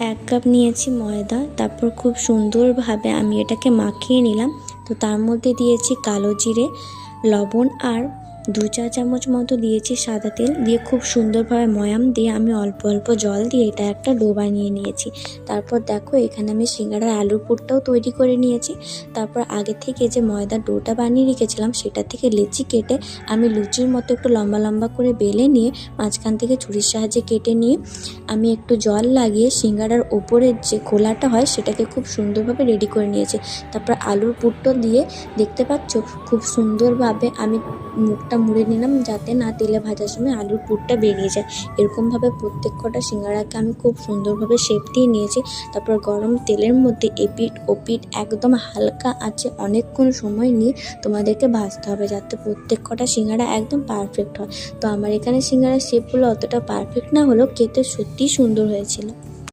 1 cup নিয়েছি ময়দা, তারপর খুব সুন্দরভাবে আমি এটাকে মাখিয়ে নিলাম। তো তার মধ্যে দিয়েছি কালো জিরে, লবণ আর 2 চা চামচ মতো দিয়েছি সাদা তেল দিয়ে খুব সুন্দরভাবে ময়াম দিয়ে আমি অল্প অল্প জল দিয়ে এটা একটা ডো বানিয়ে নিয়েছি। তারপর দেখো এখানে আমি সিঙ্গাড়ার আলুর পুরটাও তৈরি করে নিয়েছি। তারপর আগে থেকে যে ময়দার ডোটা বানিয়ে রেখেছিলাম সেটা থেকে লেচি কেটে আমি লুচির মতো একটু লম্বা লম্বা করে বেলে নিয়ে মাঝখান থেকে ছুরির সাহায্যে কেটে নিয়ে আমি একটু জল লাগিয়ে সিঙ্গাড়ার ওপরের যে খোলাটা হয় সেটাকে খুব সুন্দরভাবে রেডি করে নিয়েছি। তারপর আলুর পুরটা দিয়ে দেখতে পাচ্ছ খুব সুন্দরভাবে আমি মুখটা মুড়ে নিলাম যাতে না তেলে ভাজার সময় আলুর পুরটা বেরিয়ে যায়। এরকমভাবে প্রত্যেক কটা সিঙ্গাড়াকে আমি খুব সুন্দরভাবে শেপ দিয়ে নিয়েছি। তারপর গরম তেলের মধ্যে এপিঠ ওপিঠ একদম হালকা আঁচে অনেকক্ষণ সময় নিয়ে তোমাদেরকে ভাজতে হবে যাতে প্রত্যেক কটা সিঙ্গাড়া একদম পারফেক্ট হয়। তো আমার এখানে সিঙ্গাড়ার শেপগুলো অতটা পারফেক্ট না হলেও খেতে সত্যিই সুন্দর হয়েছিল।